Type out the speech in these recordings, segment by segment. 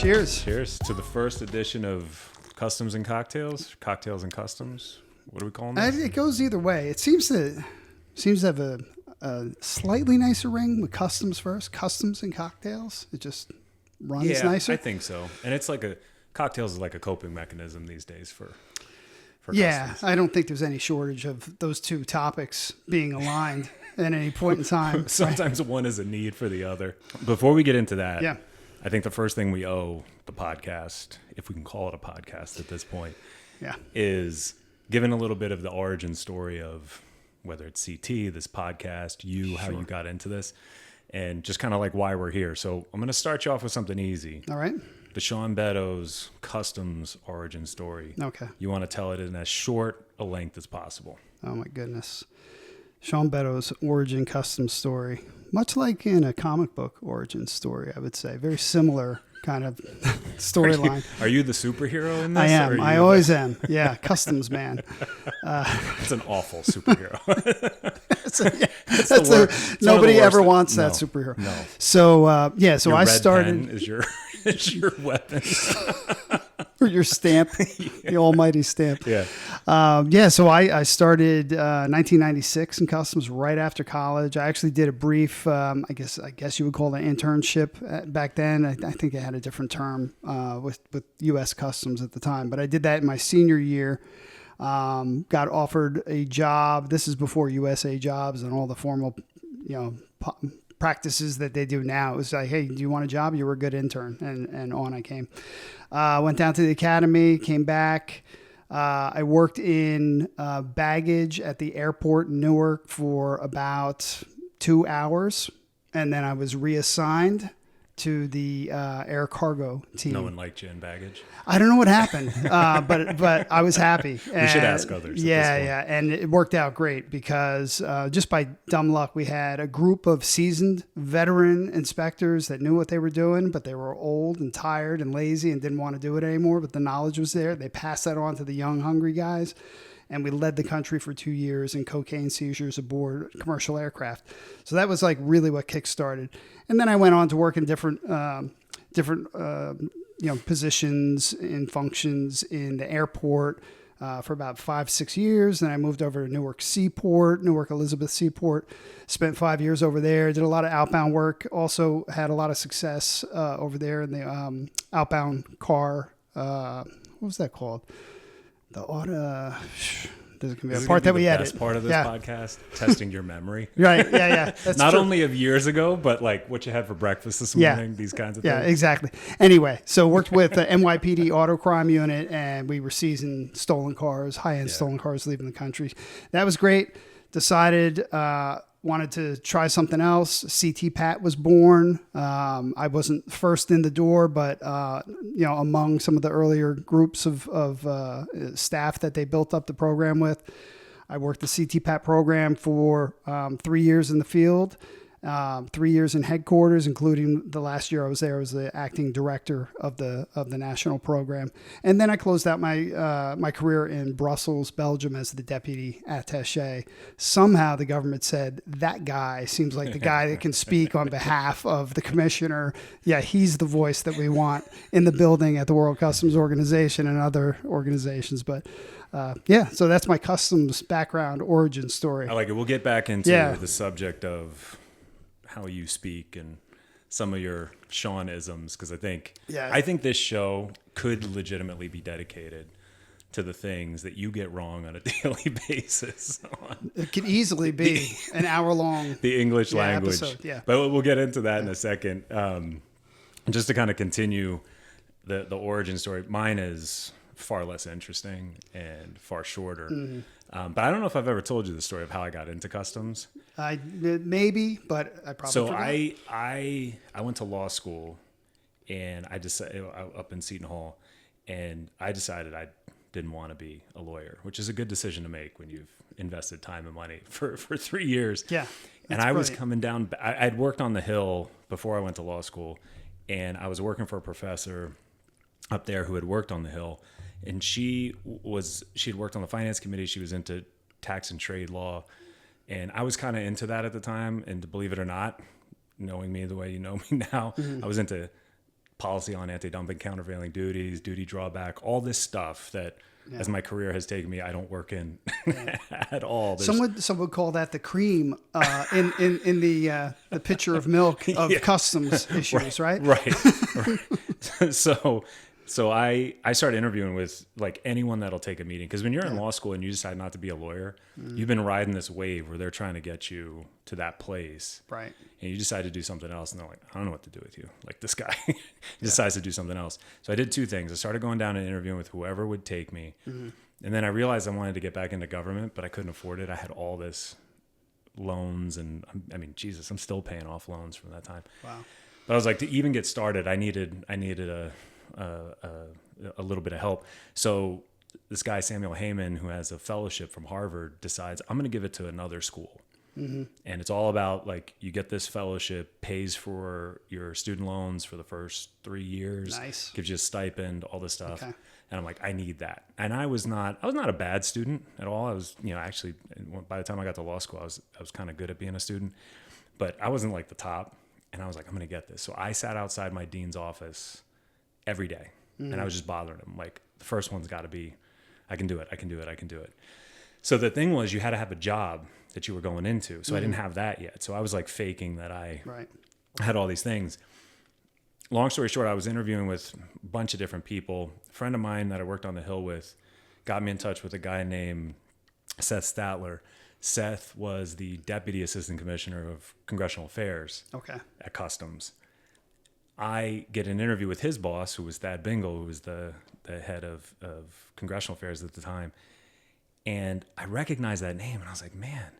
Cheers. Cheers to the first edition of Customs and Cocktails. Cocktails and Customs. What are we calling this? It goes either way. It seems to have a slightly nicer ring with customs first. Customs and cocktails. It just runs nicer. I think so. And it's like cocktails is like a coping mechanism these days for customs. I don't think there's any shortage of those two topics being aligned at any point in time. Sometimes one is a need for the other. Before we get into that, yeah. I think the first thing we owe the podcast, if we can call it a podcast at this point, is giving a little bit of the origin story of whether it's CT, this podcast, how you got into this, and just kind of like why we're here. So I'm going to start you off with something easy. All right. The Shawn Beddows Customs origin story. Okay. You want to tell it in as short a length as possible. Oh, my goodness. Shawn Beddows origin customs story. Much like in a comic book origin story, I would say. Very similar kind of storyline. Are you the superhero in this? I am. I always am. Yeah, customs man. It's an awful superhero. Nobody ever wants that superhero. No. So your I red started. Pen is your weapon. Or your stamp, the almighty stamp. Yeah. So I started 1996 in customs right after college. I actually did a brief, I guess you would call it an internship back then. I think it had a different term with US Customs at the time. But I did that in my senior year. Got offered a job. This is before USA Jobs and all the formal, practices that they do now. It was like, hey, do you want a job? You were a good intern. And on I came. Went down to the academy, came back. I worked in baggage at the airport in Newark for about 2 hours. And then I was reassigned to the air cargo team. No one liked you in baggage? I don't know what happened, but I was happy. We should ask others. Yeah. And it worked out great because just by dumb luck, we had a group of seasoned veteran inspectors that knew what they were doing, but they were old and tired and lazy and didn't want to do it anymore. But the knowledge was there. They passed that on to the young, hungry guys. And we led the country for 2 years in cocaine seizures aboard commercial aircraft. So that was like really what kickstarted. And then I went on to work in different positions and functions in the airport for about 5-6 years. Then I moved over to Newark Elizabeth Seaport, spent 5 years over there, did a lot of outbound work, also had a lot of success over there in the outbound car. What was that called? The auto. There's going to be a part that we edit. Best part of this podcast, testing your memory. Right. Yeah. That's not true. only of years ago, but like what you had for breakfast this morning. These kinds of things. Yeah, exactly. Anyway, so worked with the NYPD Auto Crime Unit, and we were seizing stolen cars, high-end stolen cars leaving the country. That was great. Decided wanted to try something else. CT Pat was born. I wasn't first in the door, but among some of the earlier groups of staff that they built up the program with. I worked the CT Pat program for 3 years in the field, 3 years in headquarters, including the last year I was there. I was the acting director of the national program, and then I closed out my career in Brussels, Belgium, as the deputy attaché. Somehow the government said that guy seems like the guy that can speak on behalf of the commissioner. Yeah, he's the voice that we want in the building at the World Customs Organization and other organizations. But so that's my customs background origin story. I like it. We'll get back into the subject of how you speak and some of your Shawn-isms, because I think this show could legitimately be dedicated to the things that you get wrong on a daily basis. It could easily be an hour-long the English language. Episode, But we'll get into that in a second. Just to kind of continue the origin story, mine is far less interesting and far shorter. Mm-hmm. But I don't know if I've ever told you the story of how I got into customs. Maybe, but I probably So forgot. I went to law school, and I decided up in Seton Hall, and I decided I didn't want to be a lawyer, which is a good decision to make when you've invested time and money for 3 years. Yeah, and I was coming down. I'd worked on the Hill before I went to law school, and I was working for a professor up there who had worked on the Hill. And she'd worked on the finance committee. She was into tax and trade law. And I was kind of into that at the time. And to believe it or not, knowing me the way you know me now, I was into policy on anti-dumping, countervailing duties, duty drawback, all this stuff that as my career has taken me, I don't work in at all. Some would call that the cream in the pitcher of milk of customs issues, right? Right. So I started interviewing with like anyone that'll take a meeting. Because when you're in law school and you decide not to be a lawyer, you've been riding this wave where they're trying to get you to that place. Right. And you decide to do something else. And they're like, I don't know what to do with you. Like this guy decides to do something else. So I did two things. I started going down and interviewing with whoever would take me. And then I realized I wanted to get back into government, but I couldn't afford it. I had all this loans. And I mean, Jesus, I'm still paying off loans from that time. Wow. But I was like, to even get started, I needed a little bit of help. So this guy, Samuel Heyman, who has a fellowship from Harvard, decides I'm going to give it to another school. And it's all about like, you get this fellowship, pays for your student loans for the first 3 years, nice, gives you a stipend, all this stuff. Okay. And I'm like, I need that. And I was not a bad student at all. I was, actually, by the time I got to law school, I was kind of good at being a student, but I wasn't like the top. And I was like, I'm going to get this. So I sat outside my dean's office every day. And I was just bothering him. Like, the first one's got to be, I can do it. So the thing was, you had to have a job that you were going into. So I didn't have that yet. So I was like faking that I had all these things. Long story short, I was interviewing with a bunch of different people. A friend of mine that I worked on the Hill with got me in touch with a guy named Seth Statler. Seth was the Deputy Assistant Commissioner of Congressional Affairs at Customs. I get an interview with his boss, who was Thad Bingle, who was the head of Congressional Affairs at the time. And I recognized that name, and I was like, man,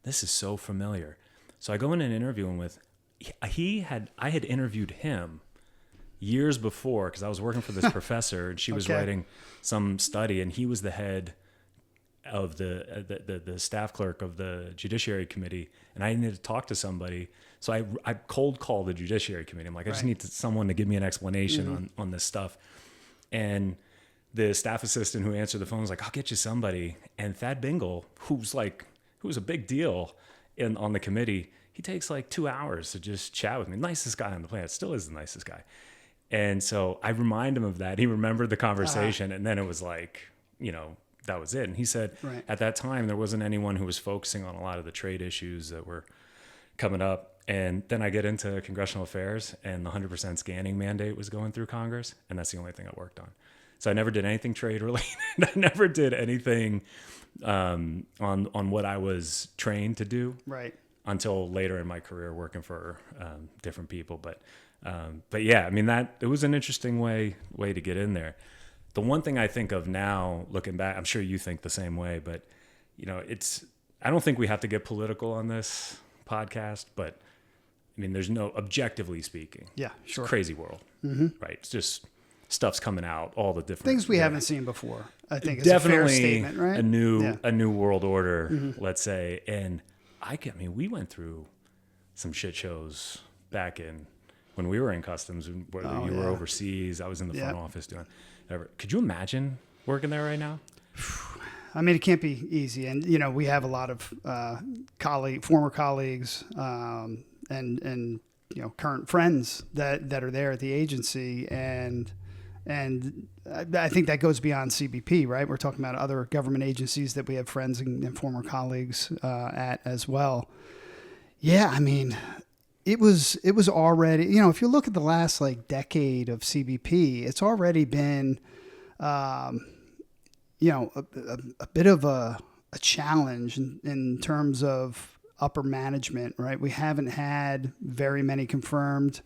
this is so familiar. So I go in and interview him with, I had interviewed him years before, because I was working for this professor, and she was writing some study, and he was the head of the staff clerk of the Judiciary Committee, and I needed to talk to somebody. So I cold called the Judiciary Committee. I'm like, I just need someone to give me an explanation on this stuff. And the staff assistant who answered the phone was like, I'll get you somebody. And Thad Bingle, who's a big deal on the committee, he takes like 2 hours to just chat with me. Nicest guy on the planet, still is the nicest guy. And so I remind him of that. He remembered the conversation, and then it was like, that was it. And he said at that time, there wasn't anyone who was focusing on a lot of the trade issues that were coming up. And then I get into congressional affairs, and the 100% scanning mandate was going through Congress. And that's the only thing I worked on. So I never did anything trade related. I never did anything on what I was trained to do until later in my career working for different people. But yeah, I mean, it was an interesting way to get in there. The one thing I think of now, looking back, I'm sure you think the same way, but I don't think we have to get political on this podcast, but I mean, there's no, objectively speaking. Yeah, sure. It's a crazy world, right? It's just stuff's coming out, all the different things we haven't seen before. I think definitely is a fair statement, right? A new world order, let's say. And I mean, we went through some shit shows back when we were in customs, whether you were overseas. I was in the front office doing whatever. Could you imagine working there right now? I mean, it can't be easy. And, we have a lot of former colleagues and current friends that are there at the agency. And I think that goes beyond CBP, right? We're talking about other government agencies that we have friends and former colleagues at as well. Yeah, I mean, it was already, if you look at the last decade of CBP, it's already been, a bit of a challenge in terms of upper management, right? We haven't had very many confirmed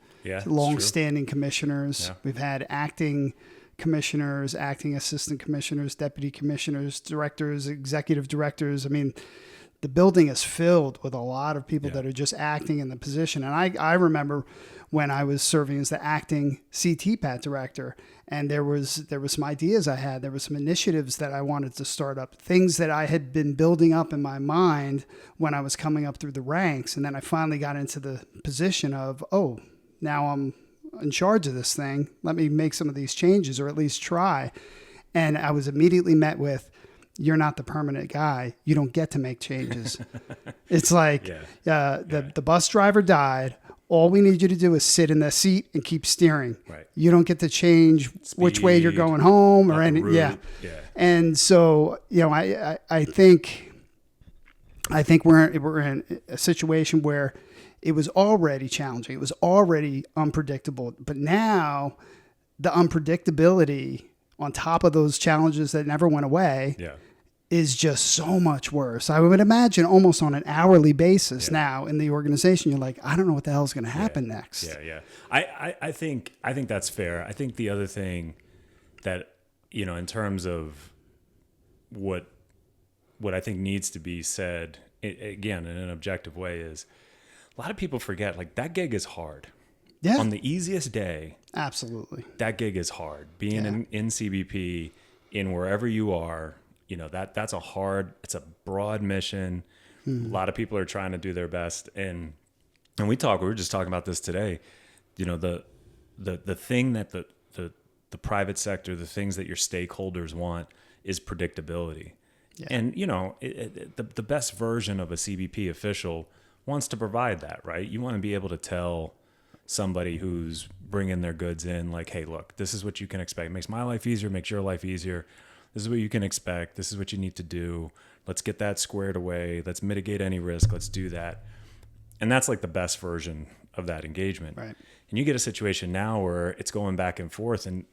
long-standing commissioners. Yeah. We've had acting commissioners, acting assistant commissioners, deputy commissioners, directors, executive directors. I mean, the building is filled with a lot of people that are just acting in the position. And I remember when I was serving as the acting CTPAT director, and there was some ideas I had. There were some initiatives that I wanted to start up, things that I had been building up in my mind when I was coming up through the ranks. And then I finally got into the position of, now I'm in charge of this thing. Let me make some of these changes, or at least try. And I was immediately met with, you're not the permanent guy. You don't get to make changes. It's like the bus driver died. All we need you to do is sit in the seat and keep steering. Right. You don't get to change which way you're going home or any. Yeah. And so, I think we're in a situation where it was already challenging. It was already unpredictable. But now the unpredictability on top of those challenges that never went away is just so much worse. I would imagine almost on an hourly basis now in the organization, you're like, I don't know what the hell is going to happen next. I think that's fair. I think the other thing that, in terms of what I think needs to be said, again, in an objective way, is a lot of people forget, like, that gig is hard. Yeah. On the easiest day. Absolutely. That gig is hard. Being in CBP, in wherever you are, that's it's a broad mission. Mm-hmm. A lot of people are trying to do their best. And we were just talking about this today. The thing that the private sector, the things that your stakeholders want is predictability. Yeah. And, the best version of a CBP official wants to provide that, right? You want to be able to tell somebody who's bringing their goods in, like, hey, look, this is what you can expect. It makes my life easier, makes your life easier. This is what you can expect. This is what you need to do. Let's get that squared away. Let's mitigate any risk. Let's do that. And that's like the best version of that engagement. Right. And you get a situation now where it's going back and forth. And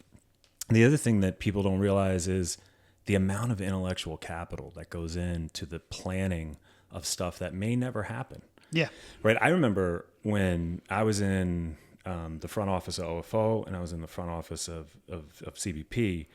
the other thing that people don't realize is the amount of intellectual capital that goes into the planning of stuff that may never happen. Yeah. Right. I remember when I was in the front office of OFO and I was in the front office of CBP,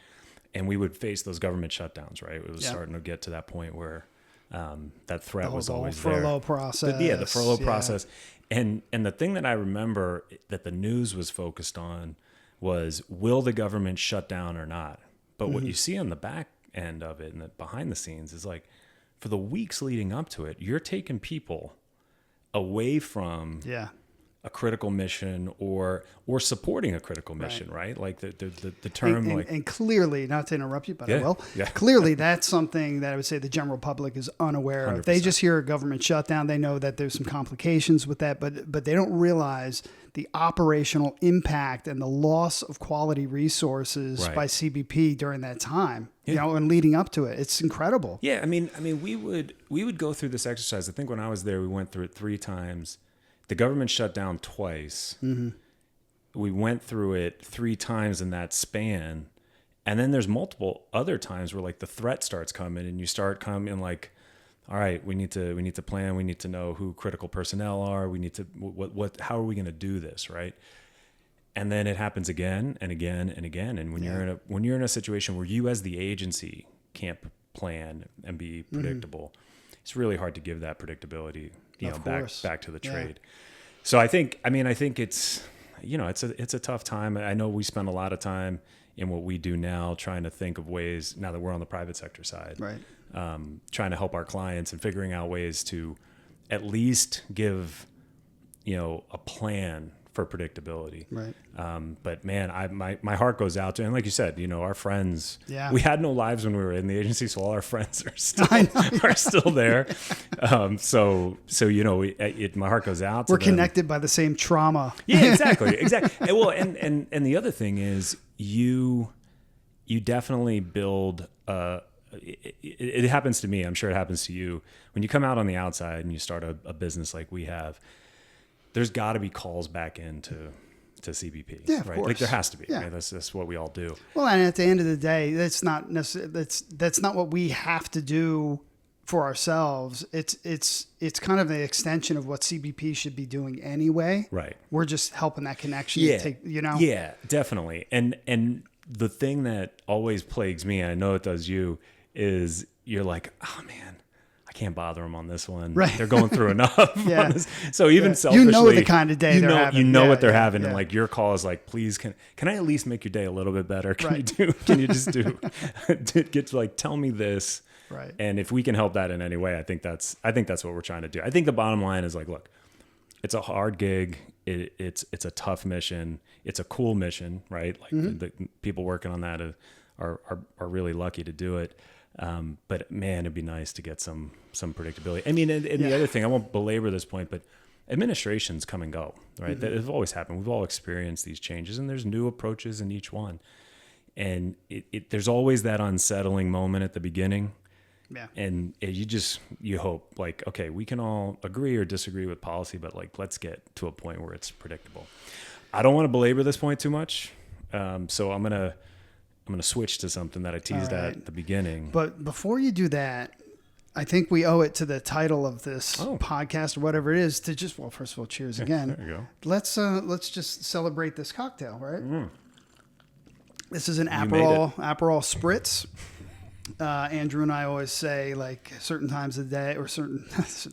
and we would face those government shutdowns, right? It was starting to get to that point where that threat was always there. The furlough process. The furlough process. And the thing that I remember that the news was focused on was, will the government shut down or not? But what you see on the back end of it and the behind the scenes is, like, for the weeks leading up to it, you're taking people away from a critical mission or supporting a critical mission, right? Like the term, and clearly, not to interrupt you, but I will. Yeah. Clearly, that's something that I would say the general public is unaware 100%. Of. They just hear a government shutdown. They know that there's some complications with that, but they don't realize the operational impact and the loss of quality resources by CBP during that time. And leading up to it, it's incredible. Yeah, I mean, we would go through this exercise. I think when I was there, we went through it 3 times. The government shut down twice. Mm-hmm. We went through it 3 times in that span. And then there's multiple other times where, like, the threat starts coming and you start coming like, all right, we need to plan. We need to know who critical personnel are. We need to, how are we going to do this? Right. And then it happens again and again and again. And when you're in a situation where you as the agency can't plan and be predictable, it's really hard to give that predictability, back to the trade. So I think it's, it's a tough time. I know we spend a lot of time in what we do now trying to think of ways, now that we're on the private sector side, right? Trying to help our clients and figuring out ways to at least give, a plan for predictability. Right. But man, my heart goes out to, and like you said, our friends, we had no lives when we were in the agency. So all our friends are still there. So my heart goes out to them. We're connected by the same trauma. Yeah, exactly. And, well, and the other thing is you definitely build, it happens to me. I'm sure it happens to you when you come out on the outside and you start a business like we have. There's got to be calls back into CBP, right? Course. Like there has to be. Yeah. Right? That's what we all do. Well, and at the end of the day, that's not necessarily that's not what we have to do for ourselves. It's kind of an extension of what CBP should be doing anyway. Right. We're just helping that connection. Yeah. Yeah, definitely. And the thing that always plagues me, and I know it does you, is you're like, oh man, I can't bother them on this one. Right. They're going through enough. On this. So even selfishly, the kind of day they're having. What they're having. Yeah. And like your call is like, please, can I at least make your day a little bit better? Can you just get to like, tell me this. Right. And if we can help that in any way, I think that's what we're trying to do. I think the bottom line is like, look, it's a hard gig. It's a tough mission. It's a cool mission, right? Like the people working on that are really lucky to do it. But man, it'd be nice to get some predictability. I mean, and the other thing, I won't belabor this point, but administrations come and go, right? That has always happened. We've all experienced these changes, and there's new approaches in each one. And there's always that unsettling moment at the beginning. Yeah. And you hope, like, okay, we can all agree or disagree with policy, but like, let's get to a point where it's predictable. I don't want to belabor this point too much. So I'm gonna switch to something that I teased at the beginning. But before you do that, I think we owe it to the title of this podcast or whatever it is to just, well, first of all, cheers again. There you go. Let's just celebrate this cocktail, right? Mm. This is an Aperol Spritz. Andrew and I always say, like, certain times of the day or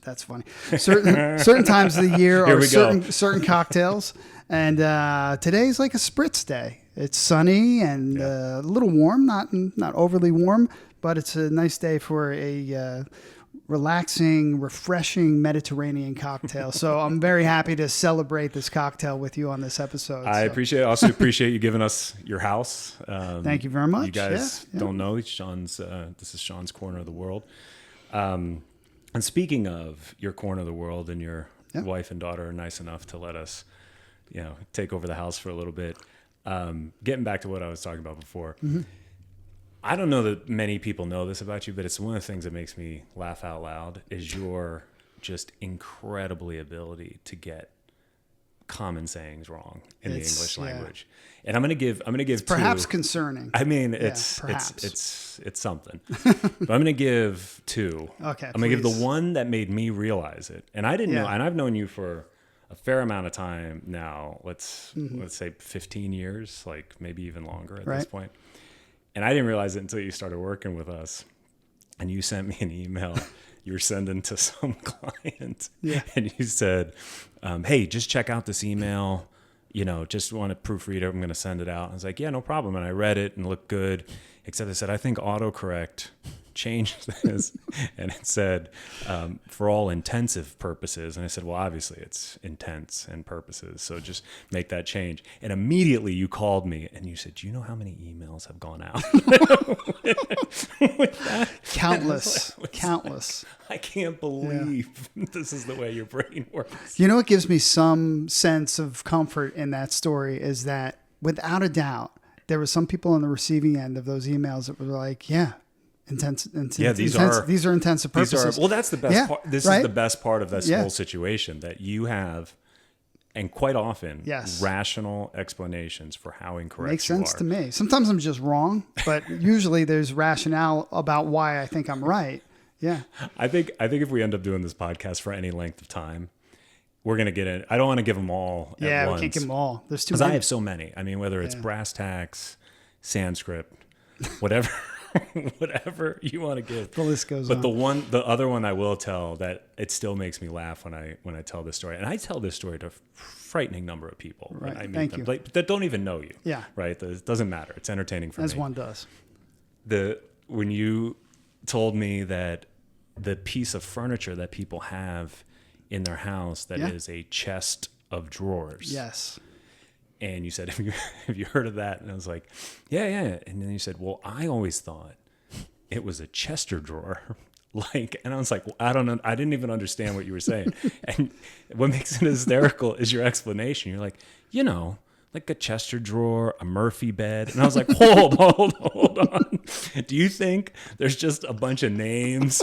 that's funny. Certain times of the year are certain cocktails. And today's like a spritz day. It's sunny and a little warm, not overly warm, but it's a nice day for a relaxing, refreshing Mediterranean cocktail. So I'm very happy to celebrate this cocktail with you on this episode. I also appreciate you giving us your house. Thank you very much. You guys don't know, this is Shawn's corner of the world. And speaking of your corner of the world, and your wife and daughter are nice enough to let us, take over the house for a little bit. Getting back to what I was talking about before. Mm-hmm. I don't know that many people know this about you, but it's one of the things that makes me laugh out loud is your just incredibly ability to get common sayings wrong in the English language. And I'm going to give perhaps two. concerning. I mean, it's something. But I'm going to give two. Okay. I'm going to give the one that made me realize it. And I didn't know, and I've known you for a fair amount of time now. Let's say 15 years, like maybe even longer at this point. And I didn't realize it until you started working with us. And you sent me an email you were sending to some client. Yeah. And you said, hey, just check out this email. Just want to proofread it. I'm going to send it out. I was like, yeah, no problem. And I read it and it looked good. Except I said, I think autocorrect changed this. And it said, for all intensive purposes. And I said, well, obviously it's intents and purposes. So just make that change. And immediately you called me and you said, do you know how many emails have gone out? with that? Countless. I can't believe this is the way your brain works. What gives me some sense of comfort in that story is that without a doubt, there were some people on the receiving end of those emails that were like, these are intensive purposes. Well, that's the best part. This is the best part of this whole situation, that you have, and quite often, rational explanations for how incorrect Makes you sense are. to me. Sometimes I'm just wrong, but usually there's rationale about why I think I'm right. Yeah. I think if we end up doing this podcast for any length of time, we're going to get in. I don't want to give them all at once. Yeah, we can't give them all. There's too many. Because I have so many. I mean, whether it's brass tacks, Sanskrit, whatever you want to give. The list goes on. But the other one I will tell that it still makes me laugh when I tell this story. And I tell this story to a frightening number of people when I meet them. Like, that don't even know you. Yeah. Right? It doesn't matter. It's entertaining for me. As one does. When you told me that the piece of furniture that people have in their house that is a chest of drawers. Yes. And you said, have you heard of that? And I was like, yeah. And then you said, well, I always thought it was a Chester drawer. And I was like, well, I don't know. I didn't even understand what you were saying. And what makes it hysterical is your explanation. You're like, like a Chester drawer, a Murphy bed. And I was like, hold on. Do you think there's just a bunch of names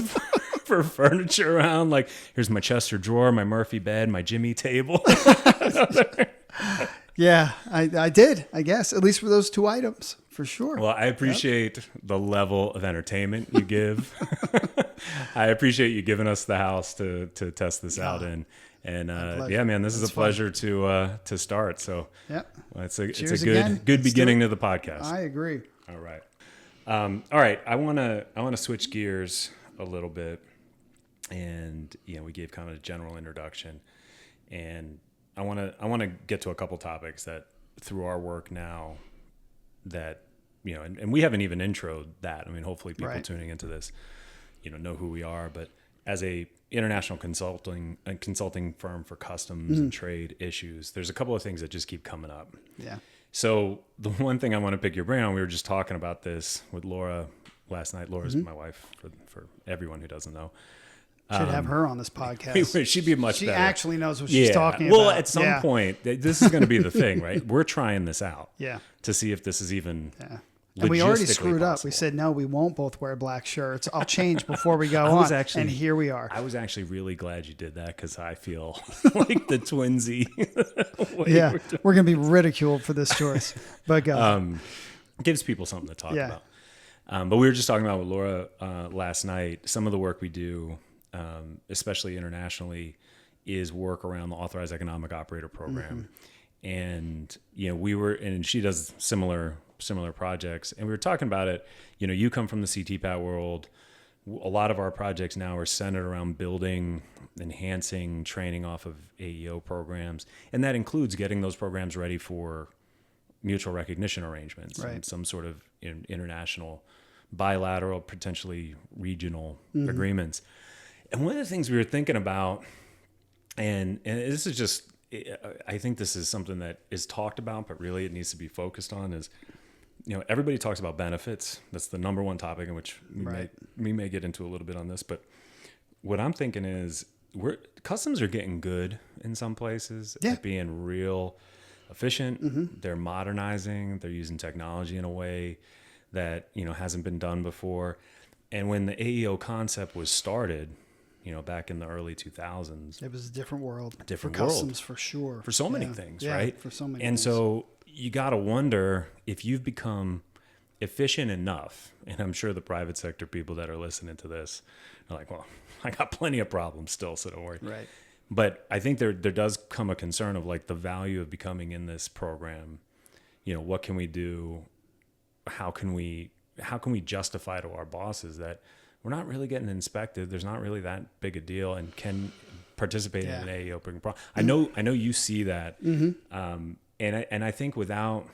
for furniture around? Like, here's my Chester drawer, my Murphy bed, my Jimmy table. Yeah, I did, I guess, at least for those two items, for sure. Well, I appreciate the level of entertainment you give. I appreciate you giving us the house to test this out in. And man, this is a pleasure to start. So it's a good beginning to the podcast. I agree. All right. All right. I want to switch gears a little bit, and we gave kind of a general introduction, and I want to get to a couple topics that through our work now that and we haven't even introed that. I mean, hopefully people tuning into this know who we are, but as a international consulting firm for customs and trade issues, there's a couple of things that just keep coming up. Yeah. So the one thing I want to pick your brain on, we were just talking about this with Laura last night. Laura's my wife, for everyone who doesn't know. Should have her on this podcast. She'd be much better. She actually knows what she's talking well, about. at some point, this is going to be the thing, right? We're trying this out to see if this is even and we already screwed possible. up. We said, no, we won't both wear black shirts. I'll change before we go on. And here we are. I was actually really glad you did that because I feel like the twinsy. We're going to be ridiculed for this choice. But go. Gives people something to talk about. But we were just talking about with Laura last night. Some of the work we do, especially internationally, is work around the Authorized Economic Operator program. And, and she does similar projects. And we were talking about it. You come from the CTPAT world. A lot of our projects now are centered around building, enhancing training off of AEO programs. And that includes getting those programs ready for mutual recognition arrangements and some sort of international, bilateral, potentially regional agreements. And one of the things we were thinking about, and this is just, I think this is something that is talked about, but really it needs to be focused on is, everybody talks about benefits. That's the number one topic in which we may get into a little bit on this. But what I'm thinking is customs are getting good in some places at being real efficient. They're modernizing. They're using technology in a way that, hasn't been done before. And when the AEO concept was started, back in the early 2000s, it was a different world. For customs, for sure. For so many things, right? For so many and things. So you got to wonder if you've become efficient enough, and I'm sure the private sector people that are listening to this are like, well, I got plenty of problems still, so don't worry. Right. But I think there does come a concern of like the value of becoming in this program. What can we do? How can we justify to our bosses that we're not really getting inspected? There's not really that big a deal, and can participate in an AEO program. I know you see that, and I think without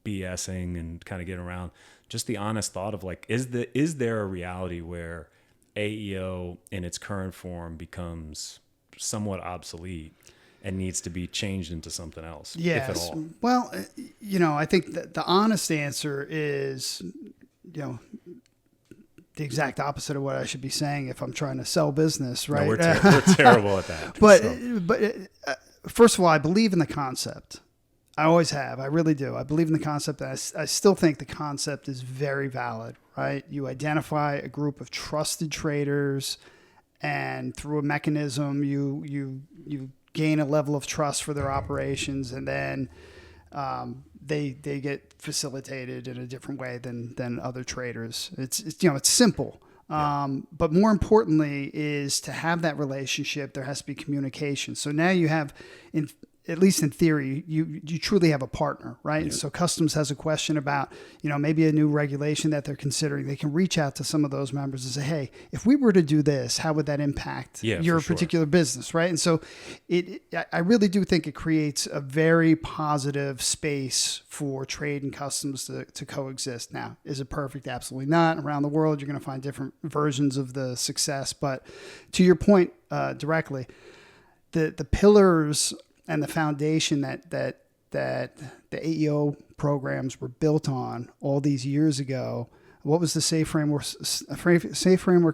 BSing and kind of getting around, just the honest thought of like, is there a reality where AEO in its current form becomes somewhat obsolete and needs to be changed into something else, if at all? Well, I think that the honest answer is, the exact opposite of what I should be saying if I'm trying to sell business, right? No, we're terrible at that. But first of all, I believe in the concept. I always have. I really do. I believe in the concept. I still think the concept is very valid, right? You identify a group of trusted traders, and through a mechanism, you gain a level of trust for their operations, and then they get facilitated in a different way than other traders. It's simple. But more importantly is to have that relationship, there has to be communication. So now you have, at least in theory, you truly have a partner, right? Yeah. So customs has a question about, maybe a new regulation that they're considering. They can reach out to some of those members and say, hey, if we were to do this, how would that impact your particular business, right? And so I really do think it creates a very positive space for trade and customs to coexist. Now, is it perfect? Absolutely not. Around the world, you're going to find different versions of the success. But to your point directly, the pillars and the foundation that the AEO programs were built on all these years ago. What was the Safe Framework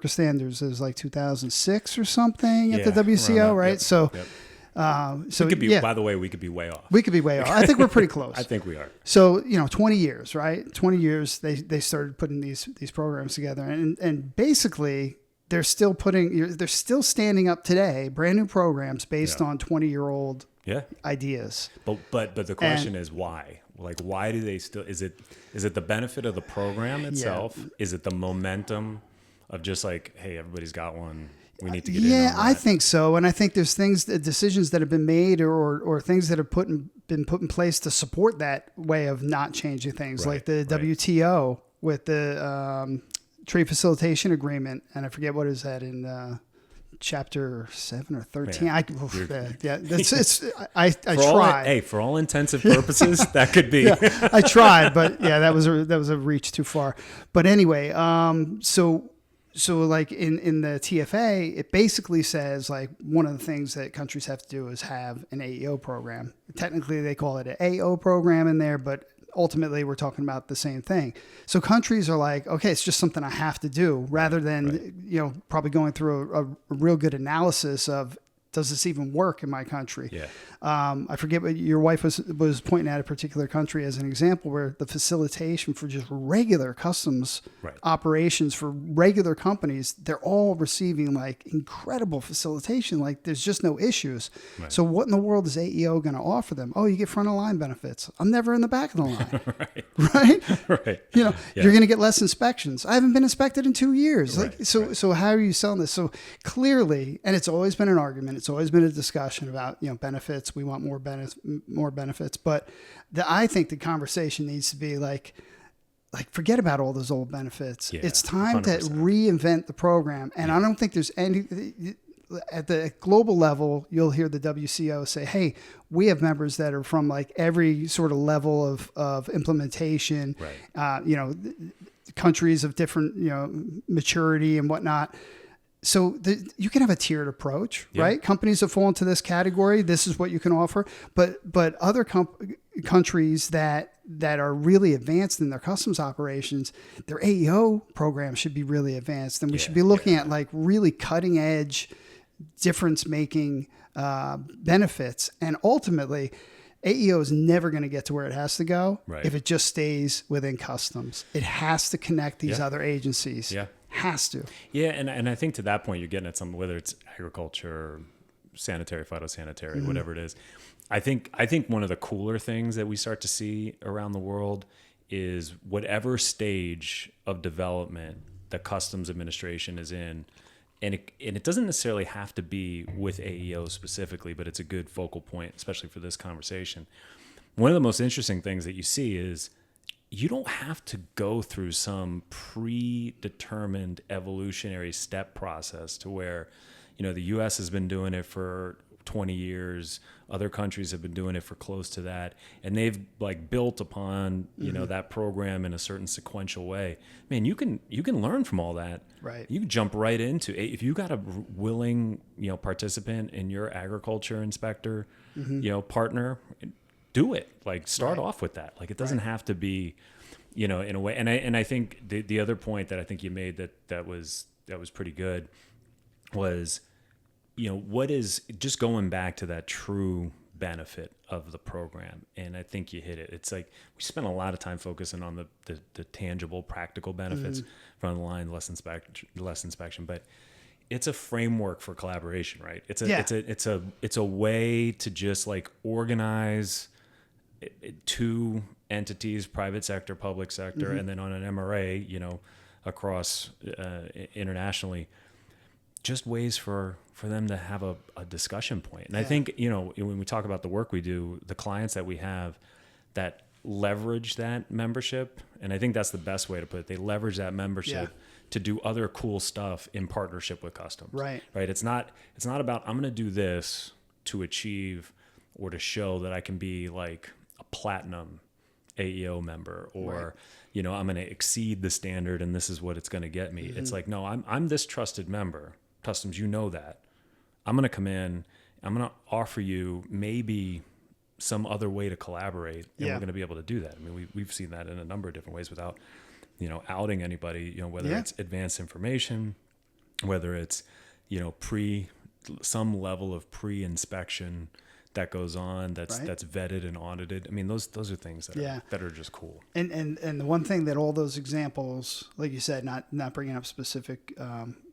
of Standards? It was like 2006 or something at the WCO, right? Yep. So we could be. By the way, we could be way off. We could be way off. I think we're pretty close. I think we are. So 20 years, right? 20 years they started putting these programs together, and basically. They're still standing up today, brand new programs based on 20-year-old ideas. But the question is why? Like, why do they still? Is it the benefit of the program itself? Yeah. Is it the momentum of just like, hey, everybody's got one. We need to get in on that. I think so, and I think there's decisions that have been made or things that have been put in place to support that way of not changing things, like the WTO with the. Trade Facilitation Agreement, and I forget what is that in chapter 7 or 13. I tried. For all intensive purposes, that could be. I tried, but that was a reach too far. But anyway, so like in the TFA, it basically says like one of the things that countries have to do is have an AEO program. Technically, they call it an AO program in there, but ultimately we're talking about the same thing. So countries are like, okay, it's just something I have to do, rather than, probably going through a real good analysis of, does this even work in my country? Yeah. I forget what your wife was pointing at a particular country as an example where the facilitation for just regular customs operations for regular companies, they're all receiving like incredible facilitation. Like there's just no issues. Right. So what in the world is AEO going to offer them? Oh, you get front of line benefits. I'm never in the back of the line. Right. Right. You're going to get less inspections. I haven't been inspected in 2 years. Right. So how are you selling this? So clearly, and it's always been an argument. It's always been a discussion about, benefits. We want more benefits. But I think the conversation needs to be like forget about all those old benefits. Yeah, it's time 100%. To reinvent the program. And I don't think there's any, at the global level, you'll hear the WCO say, hey, we have members that are from like every sort of level of implementation, countries of different, maturity and whatnot. So you can have a tiered approach, right? Companies that fall into this category, this is what you can offer. But other countries that are really advanced in their customs operations, their AEO program should be really advanced. And we should be looking at like really cutting edge, difference making benefits. And ultimately, AEO is never going to get to where it has to go if it just stays within customs. It has to connect these other agencies. Yeah. Has to. Yeah, and I think to that point, you're getting at something, whether it's agriculture, sanitary, phytosanitary, whatever it is. I think one of the cooler things that we start to see around the world is whatever stage of development the customs administration is in, and it doesn't necessarily have to be with AEO specifically, but it's a good focal point, especially for this conversation. One of the most interesting things that you see is you don't have to go through some predetermined evolutionary step process to where, the U.S. has been doing it for 20 years. Other countries have been doing it for close to that. And they've like built upon, that program in a certain sequential way. Man, you can learn from all that. Right. You can jump right into it. If you got a willing, participant in your agriculture inspector, partner, do it. Like start off with that. Like it doesn't have to be, in a way. And I think the other point that I think you made that was pretty good was, what is just going back to that true benefit of the program. And I think you hit it. It's like we spent a lot of time focusing on the tangible, practical benefits from the line, less inspection, but it's a framework for collaboration, right? It's a way to just like organize two entities, private sector, public sector, and then on an MRA, across internationally, just ways for them to have a discussion point. And I think, when we talk about the work we do, the clients that we have that leverage that membership, and I think that's the best way to put it, they leverage that membership to do other cool stuff in partnership with customs. Right. It's not about, I'm going to do this to achieve or to show that I can be like a platinum AEO member, or I'm going to exceed the standard and this is what it's going to get me. It's like, no, I'm this trusted member. Customs, that. I'm going to come in, I'm going to offer you maybe some other way to collaborate, and we're going to be able to do that. I mean, we've seen that in a number of different ways without, outing anybody, whether it's advanced information, whether it's, some level of pre-inspection that goes on that's vetted and audited. I mean, those are things that are just cool. And the one thing that all those examples, like you said, not bringing up specific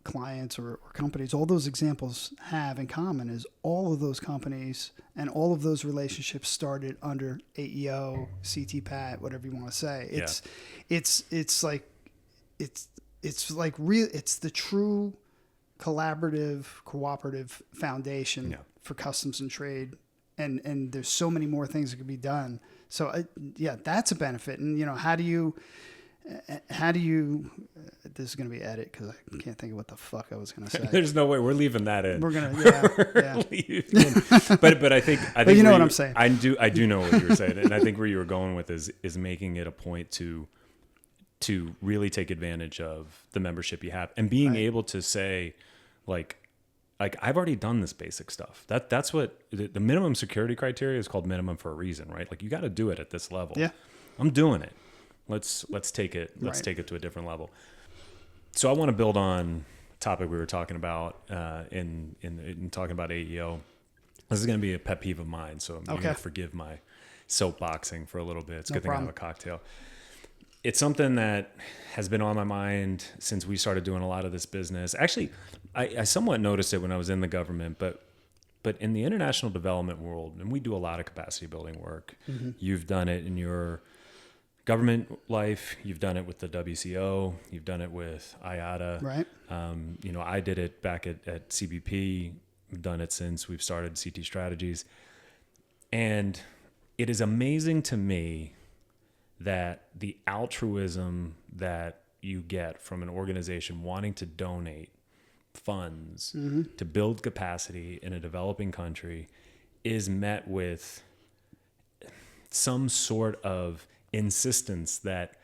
clients or companies, all those examples have in common is all of those companies and all of those relationships started under AEO, CTPAT, whatever you want to say. It's the true collaborative, cooperative foundation for customs and trade. And there's so many more things that could be done. So that's a benefit. And how do you this is going to be edit because I can't think of what the fuck I was going to say. There's no way we're leaving that in. We're going to, but I think but you know what I'm saying. I do know what you were saying. And I think where you were going with is making it a point to really take advantage of the membership you have and being able to say like I've already done this basic stuff. That's what the minimum security criteria is called minimum for a reason, right? Like you got to do it at this level. Yeah. I'm doing it. Let's take it. Let's take it to a different level. So I want to build on a topic we were talking about in talking about AEO. This is going to be a pet peeve of mine, so you're going to forgive my soapboxing for a little bit. It's a good thing I have a cocktail. It's something that has been on my mind since we started doing a lot of this business. Actually, I somewhat noticed it when I was in the government, but in the international development world, and we do a lot of capacity building work. Mm-hmm. You've done it in your government life. You've done it with the WCO. You've done it with IATA. Right. I did it back at CBP. We've done it since we've started CT Strategies. And it is amazing to me that the altruism that you get from an organization wanting to donate funds to build capacity in a developing country is met with some sort of insistence that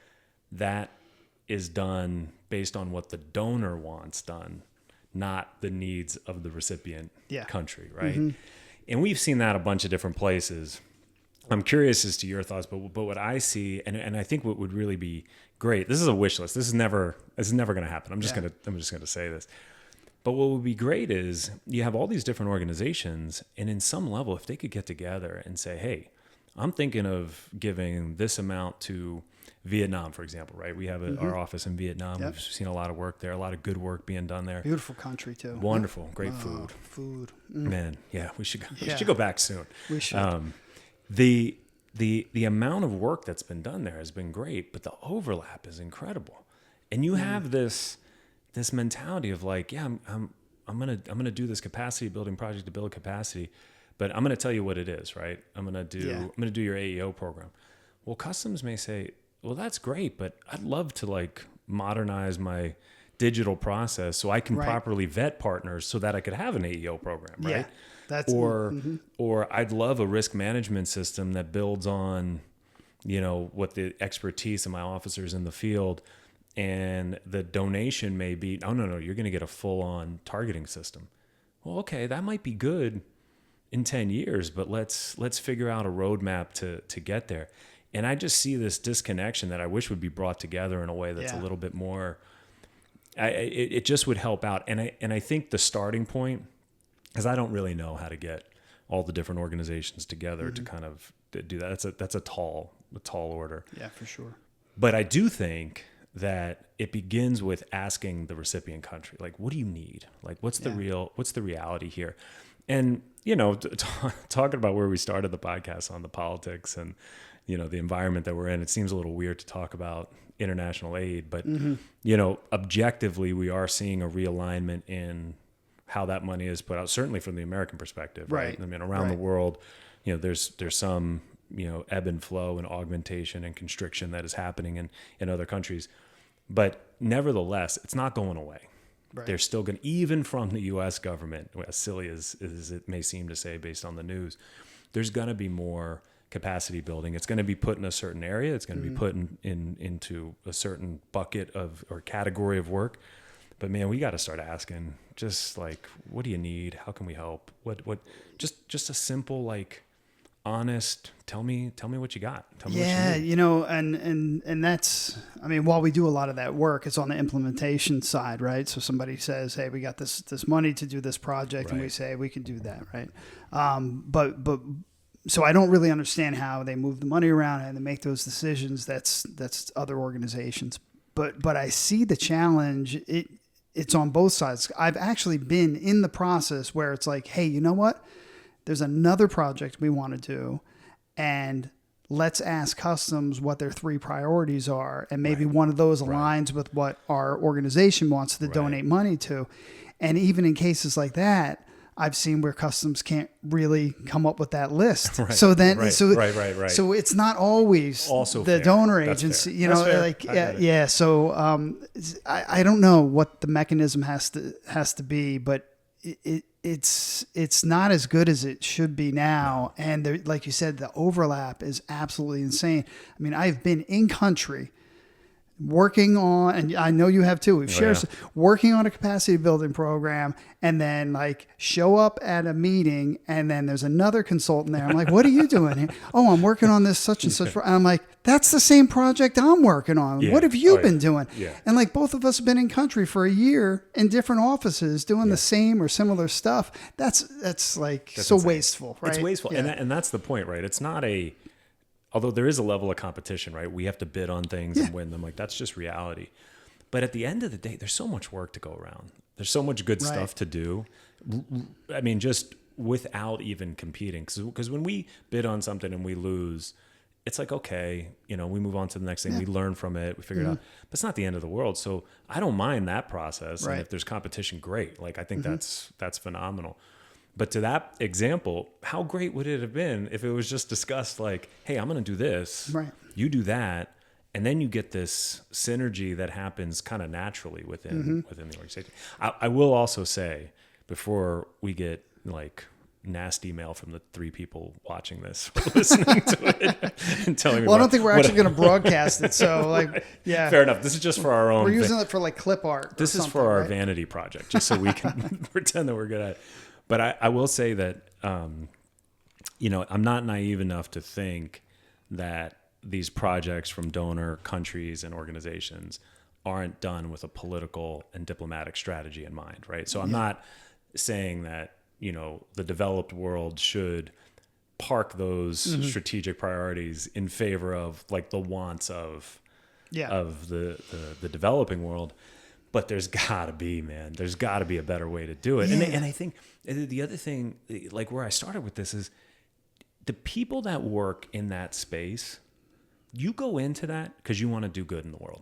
is done based on what the donor wants done, not the needs of the recipient country, right? Mm-hmm. And we've seen that a bunch of different places. I'm curious as to your thoughts, but what I see, and I think what would really be great, this is a wish list. This is never going to happen. I'm just going to say this. But what would be great is you have all these different organizations, and in some level, if they could get together and say, hey, I'm thinking of giving this amount to Vietnam, for example, right? We have our office in Vietnam. Yep. We've seen a lot of work there, a lot of good work being done there. Beautiful country too. Wonderful, great food. Food. Man, yeah, we should go back soon. We should. The amount of work that's been done there has been great, but the overlap is incredible. And you have this mentality of like, yeah, I'm gonna do this capacity building project to build capacity, but I'm gonna tell you what it is, right? I'm gonna do your AEO program. Well, customs may say, well, that's great, but I'd love to like modernize my digital process so I can properly vet partners so that I could have an AEO program, right? Yeah, or I'd love a risk management system that builds on, what the expertise of my officers in the field, and the donation may be, no, you're going to get a full-on targeting system. Well, okay, that might be good in 10 years, but let's figure out a roadmap to get there. And I just see this disconnection that I wish would be brought together in a way that's a little bit more. It just would help out, and I think the starting point, because I don't really know how to get all the different organizations together to kind of do that. That's a tall order. Yeah, for sure. But I do think that it begins with asking the recipient country, like, what do you need? Like, what's the reality here? And talking about where we started the podcast on the politics and the environment that we're in, it seems a little weird to talk about international aid, but objectively, we are seeing a realignment in how that money is put out, certainly from the American perspective, right? I mean, around the world, there's some, ebb and flow and augmentation and constriction that is happening in other countries. But nevertheless, it's not going away. Right. They're still going to, even from the US government, as silly as it may seem to say based on the news, there's going to be more capacity building. It's going to be put in a certain area. It's going to be put into a certain bucket or category of work. But man, we got to start asking, just like, what do you need? How can we help? What? Just a simple, like, honest. Tell me what you got. Tell me what you need. And that's. I mean, while we do a lot of that work, it's on the implementation side, right? So somebody says, "Hey, we got this money to do this project," and we say we can do that, right? But so I don't really understand how they move the money around and they make those decisions. That's other organizations. But I see the challenge. It's on both sides. I've actually been in the process where it's like, hey, you know what? There's another project we want to do, and let's ask customs what their 3 priorities are, and maybe one of those aligns with what our organization wants to donate money to. And even in cases like that, I've seen where customs can't really come up with that list. So then, so it's not always also the donor agency, So I don't know what the mechanism has to be, but it's not as good as it should be now. And there, like you said, the overlap is absolutely insane. I mean, I've been in country working on, and I know you have too, we've shared, working on a capacity building program, and then like show up at a meeting and then there's another consultant there. I'm like, what are you doing here? Oh, I'm working on this such and such. And I'm like, that's the same project I'm working on. What have you been doing? And like both of us have been in country for a year in different offices doing the same or similar stuff. That's so insane. Wasteful, right? It's wasteful. And that's the point, right? It's not although there is a level of competition, right? We have to bid on things and win them. Like that's just reality. But at the end of the day, there's so much work to go around. There's so much good stuff to do. I mean, just without even competing. Because when we bid on something and we lose, it's like, okay, we move on to the next thing. We learn from it. We figure it out. But it's not the end of the world. So I don't mind that process. Right. And if there's competition, great. Like I think that's phenomenal. But to that example, how great would it have been if it was just discussed like, hey, I'm going to do this, you do that, and then you get this synergy that happens kind of naturally within the organization. I will also say, before we get like nasty mail from the 3 people watching this or listening to it and telling me, well, I don't think we're actually going to broadcast it. So like, fair enough. This is just for our own. We're using it for like clip art. This is for our vanity project, just so we can pretend that we're good at it. But I will say that, I'm not naive enough to think that these projects from donor countries and organizations aren't done with a political and diplomatic strategy in mind, right? So I'm not saying that, the developed world should park those strategic priorities in favor of like the wants of the developing world. But there's gotta be a better way to do it. And I think the other thing, like where I started with this, is the people that work in that space, you go into that because you want to do good in the world.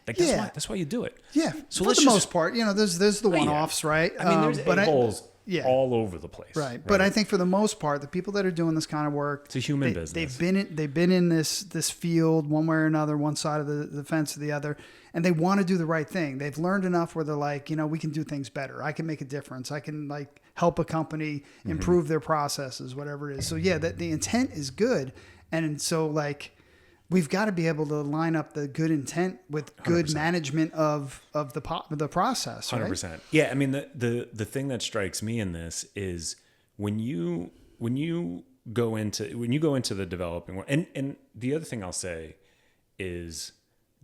Like that's why you do it. Yeah. So for the most part, there's the one-offs, right? I mean, there's a-holes all over the place. Right. But I think for the most part, the people that are doing this kind of work, it's a human business. They've been in this field one way or another, one side of the fence or the other, and they want to do the right thing. They've learned enough where they're like, we can do things better. I can make a difference. I can like help a company improve their processes, whatever it is. So that the intent is good. And so like, we've got to be able to line up the good intent with good 100%. Management of the process. Right? 100%. Yeah. I mean, the thing that strikes me in this is when you go into the developing world, and the other thing I'll say is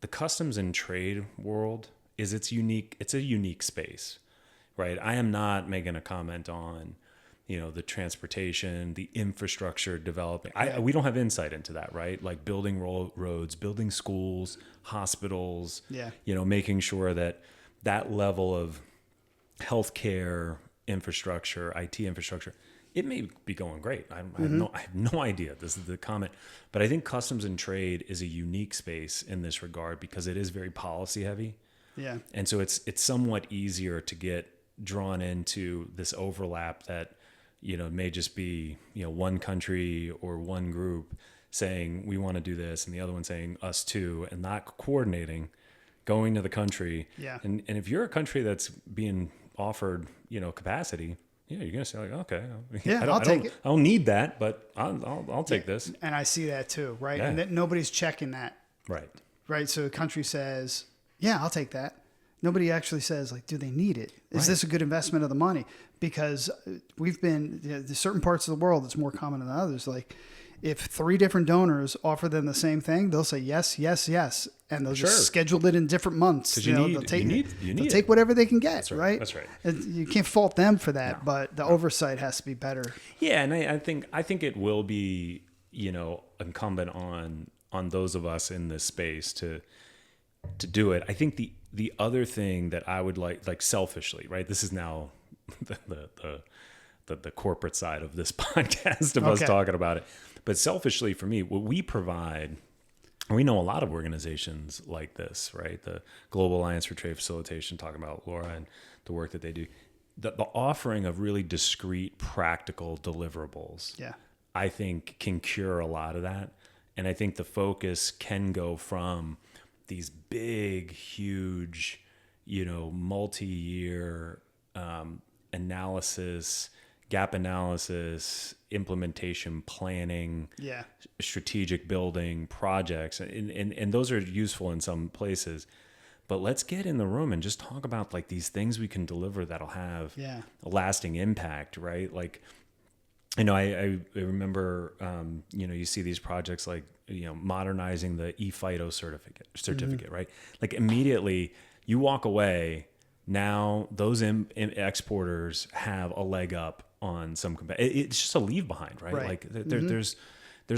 the customs and trade world is it's a unique space, right? I am not making a comment on, the transportation, the infrastructure developing. We don't have insight into that, right? Like building roads, building schools, hospitals, making sure that level of healthcare infrastructure, IT infrastructure, it may be going great. I have no idea. This is the comment. But I think customs and trade is a unique space in this regard because it is very policy heavy. Yeah. And so it's somewhat easier to get drawn into this overlap that, may just be, one country or one group saying we want to do this and the other one saying us too, and not coordinating, going to the country. Yeah. And if you're a country that's being offered, capacity, you're going to say like, okay, I'll take it. I don't need that, but I'll take this. And I see that too, right? Yeah. And that nobody's checking that. Right. Right. So the country says, yeah, I'll take that. Nobody actually says like, do they need it? Is this a good investment of the money? Because we've been, there's certain parts of the world, it's more common than others. Like if 3 different donors offer them the same thing, they'll say yes, yes, yes. And they'll just schedule it in different months. They'll take whatever they can get, That's right? That's right. And you can't fault them for that, but the oversight has to be better. Yeah. And I think it will be, incumbent on those of us in this space to do it. I think the other thing that I would like selfishly, right? This is now the corporate side of this podcast of us talking about it. But selfishly for me, what we provide, and we know a lot of organizations like this, right? The Global Alliance for Trade Facilitation, talking about Laura and the work that they do. The offering of really discrete, practical deliverables, I think can cure a lot of that. And I think the focus can go from these big, huge, multi-year analysis, gap analysis, implementation, planning, strategic building, projects, and those are useful in some places. But let's get in the room and just talk about like these things we can deliver that'll have a lasting impact, right? Like, you know, I remember, you know, you see these projects like, you know, modernizing the eFIDO certificate, right? Like immediately you walk away, now those exporters have a leg up on some, it's just a leave behind, right? Like there's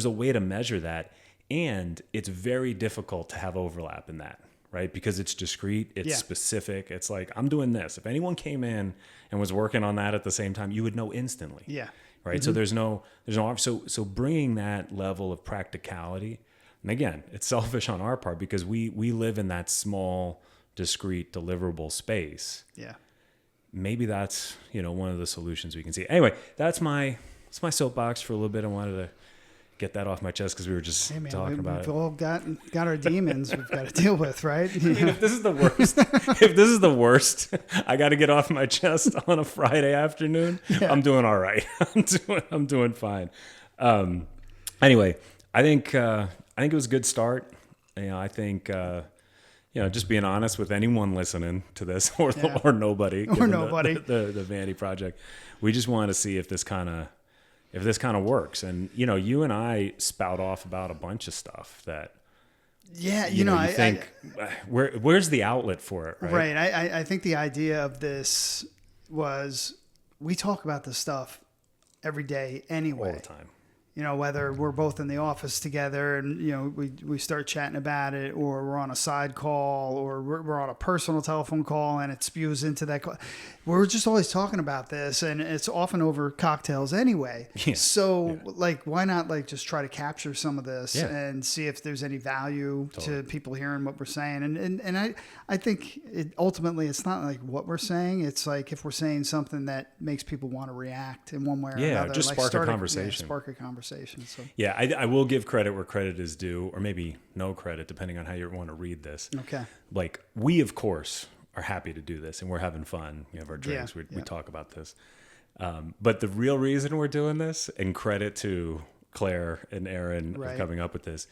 a way to measure that. And it's very difficult to have overlap in that, right? Because it's discrete, it's specific. It's like, I'm doing this. If anyone came in and was working on that at the same time, you would know instantly. Yeah. Right. So there's no, so bringing that level of practicality, and again, it's selfish on our part because we live in that small, discrete, deliverable space. Yeah. Maybe that's, you know, one of the solutions we can see. Anyway, that's my soapbox for a little bit. I wanted to get that off my chest because we were just talking about it. We've all got our demons we've got to deal with, right? I mean, if this is the worst, I got to get off my chest on a Friday afternoon. Yeah. I'm doing all right. I'm doing fine. Anyway, I think it was a good start. You know, I think you know, just being honest with anyone listening to this or nobody, the Vanity Project, we just want to see if this kind of works. And, you know, you and I spout off about a bunch of stuff that, you know, you think, where's the outlet for it? Right. I think the idea of this was we talk about this stuff every day anyway. All the time. You know, whether we're both in the office together and, you know, we start chatting about it, or we're on a side call, or we're on a personal telephone call and it spews into that call. We're just always talking about this, and it's often over cocktails anyway. Yeah. So like, why not like just try to capture some of this and see if there's any value to people hearing what we're saying. And I think ultimately it's not like what we're saying. It's like if we're saying something that makes people want to react in one way or another. Yeah, just like spark a conversation. Spark a conversation. So. Yeah, I will give credit where credit is due, or maybe no credit, depending on how you want to read this. Okay. Like, we, of course, are happy to do this, and we're having fun. We have our drinks. We talk about this. But the real reason we're doing this, and credit to Claire and Aaron for coming up with this,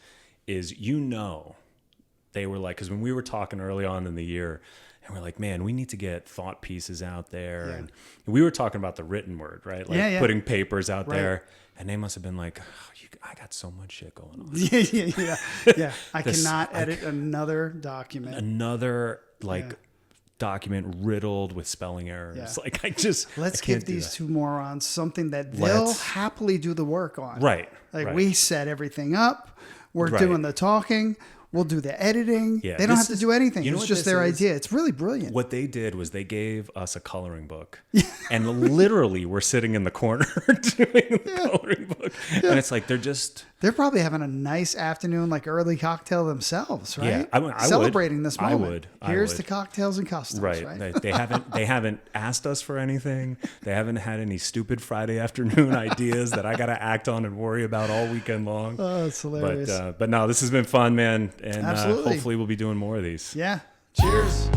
is, you know, they were like, because when we were talking early on in the year, and we're like, man, we need to get thought pieces out there. And we were talking about the written word, right? Like putting papers out there. And they must have been like, I got so much shit going on. Yeah. I cannot edit another document. Document riddled with spelling errors. Yeah. Like, let's give these two morons something that they'll happily do the work on. Right. Like, we set everything up. We're doing the talking. We'll do the editing. Yeah, they don't have to do anything. It's just their idea. It's really brilliant. What they did was they gave us a coloring book. And literally we're sitting in the corner doing the coloring book. Yeah. And it's like they're probably having a nice afternoon, like early cocktail themselves, right? Yeah, I celebrating this moment. Here's the cocktails and customs, right? They haven't asked us for anything. They haven't had any stupid Friday afternoon ideas that I got to act on and worry about all weekend long. Oh, it's hilarious. But no, this has been fun, man. And hopefully we'll be doing more of these. Yeah. Cheers.